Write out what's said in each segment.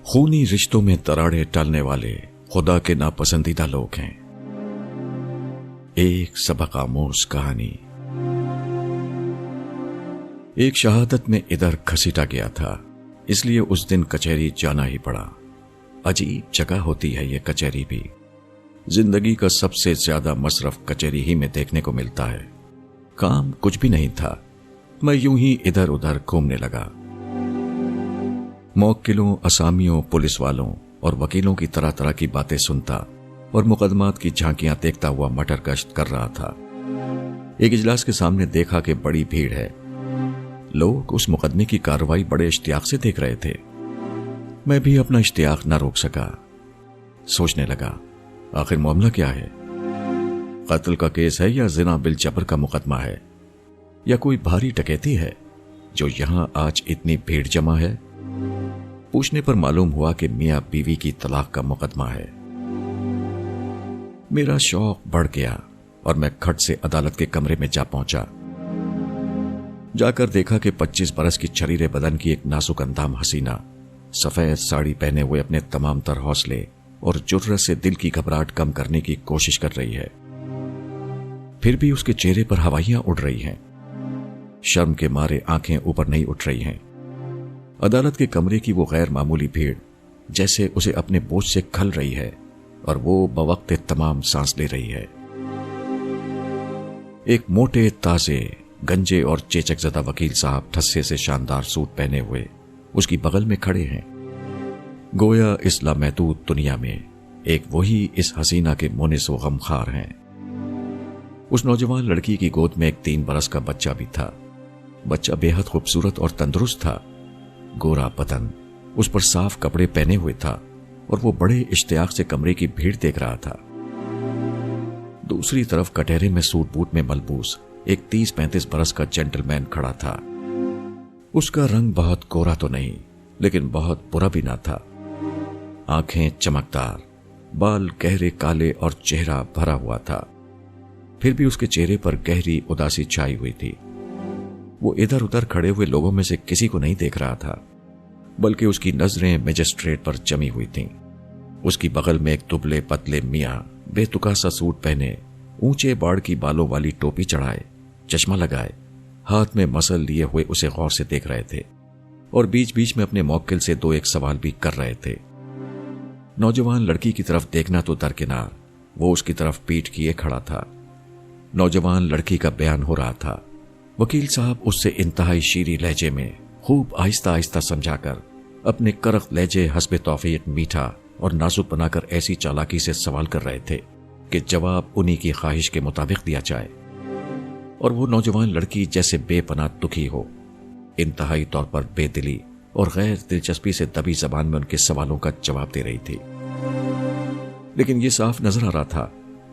خونی رشتوں میں دراڑیں ڈالنے والے خدا کے ناپسندیدہ لوگ ہیں۔ ایک سبق آموز کہانی۔ ایک شہادت میں ادھر گھسیٹا گیا تھا، اس لیے اس دن کچہری جانا ہی پڑا۔ عجیب جگہ ہوتی ہے یہ کچہری بھی، زندگی کا سب سے زیادہ مصرف کچہری ہی میں دیکھنے کو ملتا ہے۔ کام کچھ بھی نہیں تھا، میں یوں ہی ادھر ادھر گھومنے لگا۔ موکلوں، اسامیوں، پولیس والوں اور وکیلوں کی طرح طرح کی باتیں سنتا اور مقدمات کی جھانکیاں دیکھتا ہوا مٹر گشت کر رہا تھا۔ ایک اجلاس کے سامنے دیکھا کہ بڑی بھیڑ ہے، لوگ اس مقدمے کی کارروائی بڑے اشتیاق سے دیکھ رہے تھے۔ میں بھی اپنا اشتیاق نہ روک سکا، سوچنے لگا آخر معاملہ کیا ہے؟ قتل کا کیس ہے یا زنا بالجبر کا مقدمہ ہے، یا کوئی بھاری ڈکیتی ہے جو یہاں آج اتنی بھیڑ جمع ہے؟ پوچھنے پر معلوم ہوا کہ میاں بیوی کی طلاق کا مقدمہ ہے۔ میرا شوق بڑھ گیا اور میں کھٹ سے عدالت کے کمرے میں جا پہنچا۔ جا کر دیکھا کہ 25 برس کی چھریرے بدن کی ایک نازک اندام حسینہ سفید ساڑی پہنے ہوئے اپنے تمام تر حوصلے اور جرأت سے دل کی گھبراہٹ کم کرنے کی کوشش کر رہی ہے، پھر بھی اس کے چہرے پر ہوائیاں اڑ رہی ہیں، شرم کے مارے آنکھیں اوپر نہیں اٹھ رہی ہیں۔ عدالت کے کمرے کی وہ غیر معمولی بھیڑ جیسے اسے اپنے بوجھ سے کھل رہی ہے اور وہ بوقت تمام سانس لے رہی ہے۔ ایک موٹے، تازے، گنجے اور چیچک زدہ وکیل صاحب ٹھسے سے شاندار سوٹ پہنے ہوئے اس کی بغل میں کھڑے ہیں، گویا اس لامحدود دنیا میں ایک وہی اس حسینہ کے مونس و غمخوار ہیں۔ اس نوجوان لڑکی کی گود میں ایک 3 برس کا بچہ بھی تھا۔ بچہ بے حد خوبصورت اور تندرست تھا، گورا بدن، اس پر صاف کپڑے پہنے ہوئے تھا اور وہ بڑے اشتیاق سے کمرے کی بھیڑ دیکھ رہا تھا۔ دوسری طرف کٹہرے میں سوٹ بوٹ میں ملبوس ایک 30-35 برس کا جینٹل مین کھڑا تھا۔ اس کا رنگ بہت گورا تو نہیں لیکن بہت برا بھی نہ تھا، آنکھیں چمکدار، بال گہرے کالے اور چہرہ بھرا ہوا تھا، پھر بھی اس کے چہرے پر گہری اداسی چھائی ہوئی تھی۔ وہ ادھر ادھر کھڑے ہوئے لوگوں میں سے کسی کو نہیں دیکھ رہا تھا، بلکہ اس کی نظریں مجسٹریٹ پر جمی ہوئی تھیں۔ اس کی بغل میں ایک دبلے پتلے میاں بے تکا سا سوٹ پہنے، اونچے باڑ کی بالوں والی ٹوپی چڑھائے، چشمہ لگائے، ہاتھ میں مسل لیے ہوئے اسے غور سے دیکھ رہے تھے اور بیچ بیچ میں اپنے موکل سے 2-1 سوال بھی کر رہے تھے۔ نوجوان لڑکی کی طرف دیکھنا تو درکنار، وہ اس کی طرف پیٹھ کیے کھڑا تھا۔ نوجوان لڑکی کا بیان ہو رہا تھا، وکیل صاحب اس سے انتہائی شیریں لہجے میں خوب آہستہ آہستہ سمجھا کر اپنے کرخت لہجے حسب توفیق میٹھا اور نازک بنا کر ایسی چالاکی سے سوال کر رہے تھے کہ جواب انہی کی خواہش کے مطابق دیا جائے، اور وہ نوجوان لڑکی جیسے بے پناہ دکھی ہو، انتہائی طور پر بے دلی اور غیر دلچسپی سے دبی زبان میں ان کے سوالوں کا جواب دے رہی تھی۔ لیکن یہ صاف نظر آ رہا تھا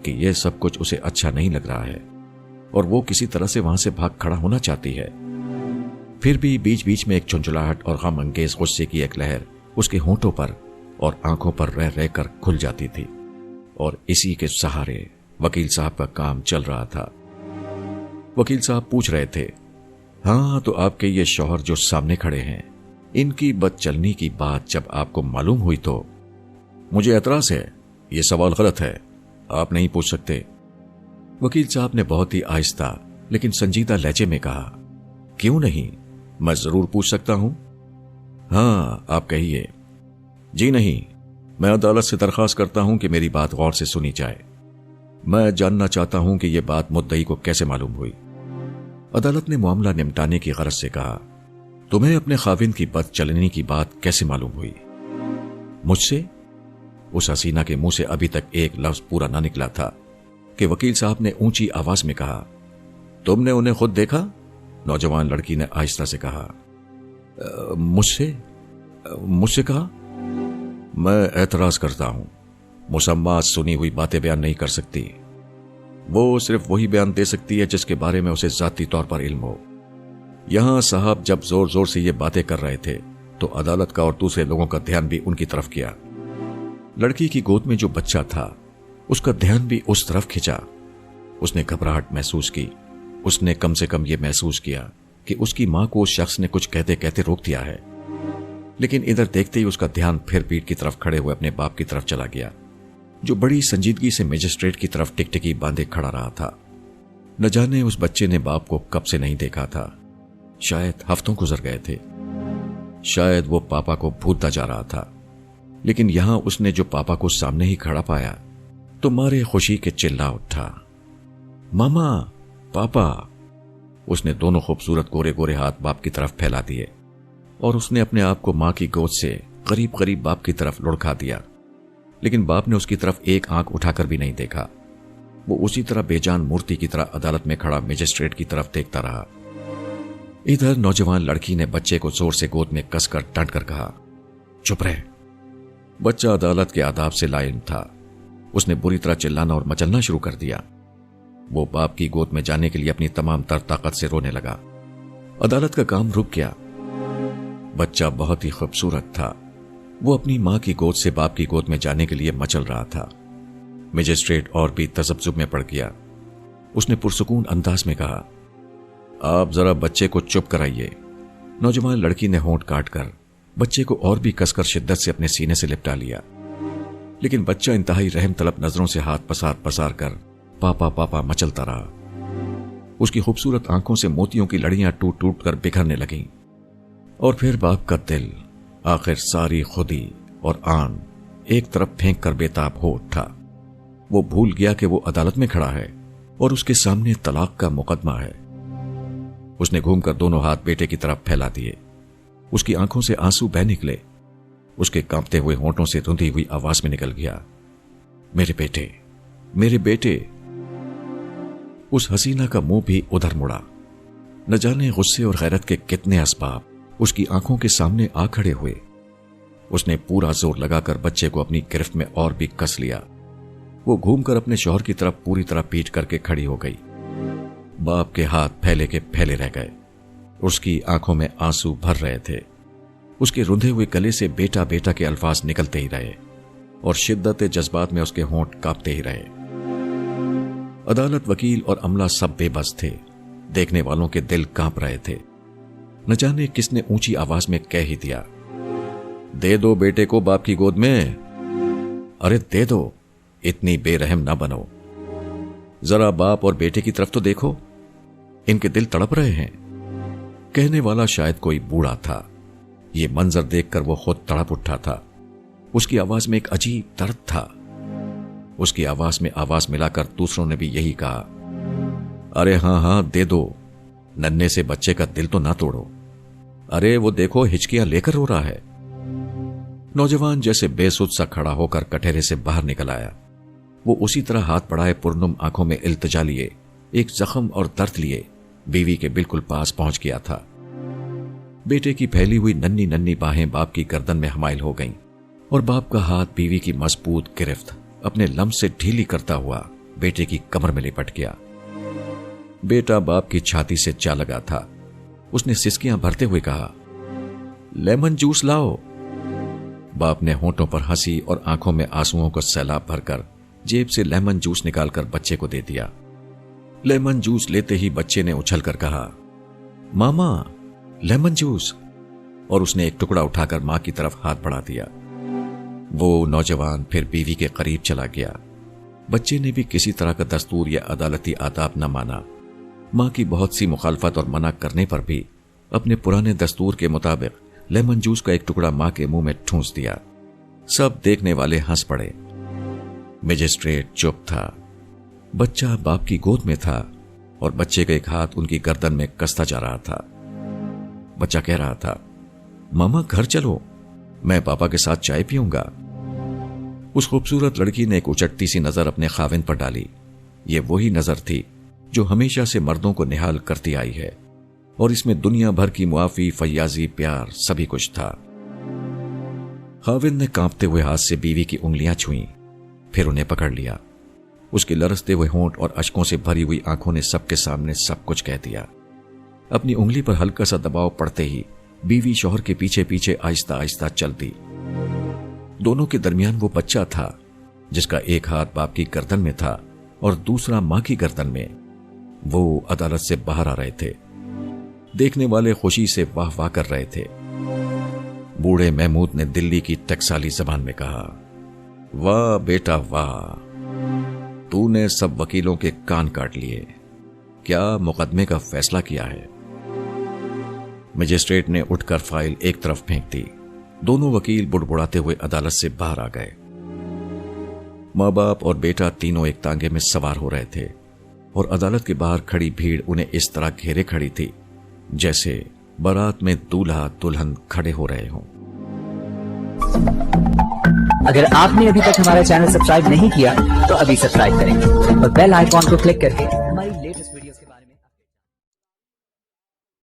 کہ یہ سب کچھ اسے اچھا نہیں لگ رہا ہے اور وہ کسی طرح سے وہاں سے بھاگ کھڑا ہونا چاہتی ہے۔ پھر بھی بیچ بیچ میں ایک جھنجھلاہٹ اور غم انگیز غصے کی ایک لہر اس کے ہونٹوں پر اور آنکھوں پر رہ رہ کر کھل جاتی تھی، اور اسی کے سہارے وکیل صاحب کا کام چل رہا تھا۔ وکیل صاحب پوچھ رہے تھے، ہاں تو آپ کے یہ شوہر جو سامنے کھڑے ہیں، ان کی بد چلنی کی بات جب آپ کو معلوم ہوئی تو؟ مجھے اعتراض ہے، یہ سوال غلط ہے، آپ نہیں پوچھ سکتے۔ وکیل صاحب نے بہت ہی آہستہ لیکن سنجیدہ لہجے میں کہا، کیوں نہیں، میں ضرور پوچھ سکتا ہوں۔ ہاں آپ کہیے۔ جی نہیں، میں عدالت سے درخواست کرتا ہوں کہ میری بات غور سے سنی جائے۔ میں جاننا چاہتا ہوں کہ یہ بات مدعی کو کیسے معلوم ہوئی۔ عدالت نے معاملہ نمٹانے کی غرض سے کہا، تمہیں اپنے خاوند کی بد چلنی کی بات کیسے معلوم ہوئی؟ مجھ سے؟ اس حسینہ کے منہ سے ابھی تک ایک لفظ پورا نہ نکلا تھا کہ وکیل صاحب نے اونچی آواز میں کہا، تم نے انہیں خود دیکھا؟ نوجوان لڑکی نے آہستہ سے کہا، مجھ سے کہا؟ میں اعتراض کرتا ہوں، مسمات سنی ہوئی باتیں بیان نہیں کر سکتی، وہ صرف وہی بیان دے سکتی ہے جس کے بارے میں اسے ذاتی طور پر علم ہو۔ یہاں صاحب جب زور زور سے یہ باتیں کر رہے تھے تو عدالت کا اور دوسرے لوگوں کا دھیان بھی ان کی طرف کیا۔ لڑکی کی گود میں جو بچہ تھا اس کا دھیان بھی اس طرف کھنچا۔ اس نے گھبراہٹ محسوس کی، اس نے کم سے کم یہ محسوس کیا کہ اس کی ماں کو اس شخص نے کچھ کہتے کہتے روک دیا ہے۔ लेकिन इधर देखते ही उसका ध्यान फिर पीठ की तरफ खड़े हुए अपने बाप की तरफ चला गया, जो बड़ी संजीदगी से मजिस्ट्रेट की तरफ टिकटिकी बांधे खड़ा रहा था। न जाने उस बच्चे ने बाप को कब से नहीं देखा था। शायद हफ्तों गुजर गए थे। शायद वो पापा को भूलता जा रहा था। लेकिन यहां उसने जो पापा को सामने ही खड़ा पाया तो मारे खुशी के चिल्ला उठा, मामा, पापा। उसने दोनों खूबसूरत गोरे गोरे हाथ बाप की तरफ फैला दिए और उसने अपने आप को मां की गोद से करीब करीब बाप की तरफ लुढ़का दिया। लेकिन बाप ने उसकी तरफ एक आंख उठाकर भी नहीं देखा। वो उसी तरह बेजान मूर्ति की तरह अदालत में खड़ा मजिस्ट्रेट की तरफ देखता रहा। इधर नौजवान लड़की ने बच्चे को जोर से गोद में कसकर डांट कर कहा, चुप रहे। बच्चा अदालत के आदाब से लाइम था। उसने बुरी तरह चिल्लाना और मचलना शुरू कर दिया। वो बाप की गोद में जाने के लिए अपनी तमाम तर ताकत से रोने लगा। अदालत का काम रुक गया। बच्चा बहुत ही खूबसूरत था। वो अपनी मां की गोद से बाप की गोद में जाने के लिए मचल रहा था। मजिस्ट्रेट और भी तजब्जुब में पड़ गया। उसने पुरसुकून अंदाज में कहा, आप जरा बच्चे को चुप कराइए। नौजवान लड़की ने होंठ काटकर बच्चे को और भी कसकर शिद्दत से अपने सीने से लिपटा लिया। लेकिन बच्चा इंतहाई रहम तलब नजरों से हाथ पसार पसार कर पापा पापा मचलता रहा। उसकी खूबसूरत आंखों से मोतियों की लड़ियां टूट टूट कर बिखरने लगीं। और फिर बाप का दिल आखिर सारी खुदी और आन एक तरफ फेंक कर बेताब हो उठा। वो भूल गया कि वो अदालत में खड़ा है और उसके सामने तलाक का मुकदमा है। उसने घूमकर दोनों हाथ बेटे की तरफ फैला दिए। उसकी आंखों से आंसू बह निकले। उसके कांपते हुए होंठों से रुंधी हुई आवाज में निकल गया, मेरे बेटे, मेरे बेटे। उस हसीना का मुंह भी उधर मुड़ा। न जाने गुस्से और गैरत के कितने असबाब उसकी आंखों के सामने आ खड़े हुए। उसने पूरा जोर लगाकर बच्चे को अपनी गिरफ्त में और भी कस लिया। वो घूमकर अपने शौहर की तरफ पूरी तरह पीट करके खड़ी हो गई। बाप के हाथ फैले के फैले रह गए। उसकी आंखों में आंसू भर रहे थे। उसके रुंधे हुए गले से बेटा बेटा के अल्फाज निकलते ही रहे और शिद्दत जज्बात में उसके होंठ कांपते ही रहे। अदालत, वकील और अमला सब बेबस थे। देखने वालों के दिल कांप रहे थे। न जाने किसने ऊंची आवाज में कह ही दिया, दे दो बेटे को बाप की गोद में। अरे दे दो, इतनी बेरहम ना बनो। जरा बाप और बेटे की तरफ तो देखो, इनके दिल तड़प रहे हैं। कहने वाला शायद कोई बूढ़ा था। ये मंजर देखकर वो खुद तड़प उठा था। उसकी आवाज में एक अजीब दर्द था। उसकी आवाज में आवाज मिलाकर दूसरों ने भी यही कहा, अरे हां हां दे दो, नन्हे से बच्चे का दिल तो ना तोड़ो। अरे वो देखो हिचकियां लेकर रो रहा है। नौजवान जैसे बेसुध सा खड़ा होकर कटहरे से बाहर निकल आया। वो उसी तरह हाथ बढ़ाए पुरनुम आंखों में इल्तिजा लिए, एक जख्म और दर्द लिए बीवी के बिल्कुल पास पहुंच गया था। बेटे की फैली हुई नन्ही नन्ही बाहें बाप की गर्दन में हमाइल हो गईं और बाप का हाथ बीवी की मजबूत गिरफ्त अपने लम्ब से ढीली करता हुआ बेटे की कमर में लिपट गया। बेटा बाप की छाती से जा लगा था। उसने सिसकियां भरते हुए कहा, लेमन जूस लाओ। बाप ने होंठों पर हंसी और आंखों में आंसुओं को सैलाब भरकर जेब से लेमन जूस निकालकर बच्चे को दे दिया। लेमन जूस लेते ही बच्चे ने उछलकर कहा, मामा लेमन जूस। और उसने एक टुकड़ा उठाकर मां की तरफ हाथ बढ़ा दिया। वो नौजवान फिर बीवी के करीब चला गया। बच्चे ने भी किसी तरह का दस्तूर या अदालती आदाब न माना। मां की बहुत सी मुखालफत और मना करने पर भी अपने पुराने दस्तूर के मुताबिक लेमन जूस का एक टुकड़ा मां के मुंह में ठूंस दिया। सब देखने वाले हंस पड़े। मजिस्ट्रेट चुप था। बच्चा बाप की गोद में था और बच्चे का एक हाथ उनकी गर्दन में कसता जा रहा था। बच्चा कह रहा था, मामा घर चलो, मैं पापा के साथ चाय पीऊंगा। उस खूबसूरत लड़की ने एक उचटती सी नजर अपने खाविंद पर डाली। यह वही नजर थी जो हमेशा से मर्दों को निहाल करती आई है और इसमें दुनिया भर की मुआफी, फैयाजी, प्यार सभी कुछ था। खाविंद ने कांपते हुए हाथ से बीवी की उंगलियां छुईं, फिर उन्हें पकड़ लिया। उसके लरसते हुए होंठ और अश्कों से भरी हुई आंखों ने सबके सामने सब कुछ कह दिया। अपनी उंगली पर हल्का सा दबाव पड़ते ही बीवी शौहर के पीछे पीछे आहिस्ता आहिस्ता चलती। दोनों के दरमियान वो बच्चा था जिसका एक हाथ बाप की गर्दन में था और दूसरा मां की गर्दन में। वो अदालत से बाहर आ रहे थे। देखने वाले खुशी से वाह वाह कर रहे थे। बूढ़े महमूद ने दिल्ली की टकसाली जबान में कहा, वाह बेटा वाह, तूने सब वकीलों के कान काट लिए। क्या मुकदमे का फैसला किया है? मजिस्ट्रेट ने उठकर फाइल एक तरफ फेंक दी। दोनों वकील बुड़बुड़ाते हुए अदालत से बाहर आ गए। मां बाप और बेटा तीनों एक तांगे में सवार हो रहे थे और अदालत के बाहर खड़ी भीड़ उन्हें इस तरह घेरे खड़ी थी जैसे बारात में दूल्हा दुल्हन खड़े हो रहे हों। अगर आपने अभी तक हमारा चैनल सब्सक्राइब नहीं किया तो अभी सब्सक्राइब करें और बेल आइकॉन को क्लिक करके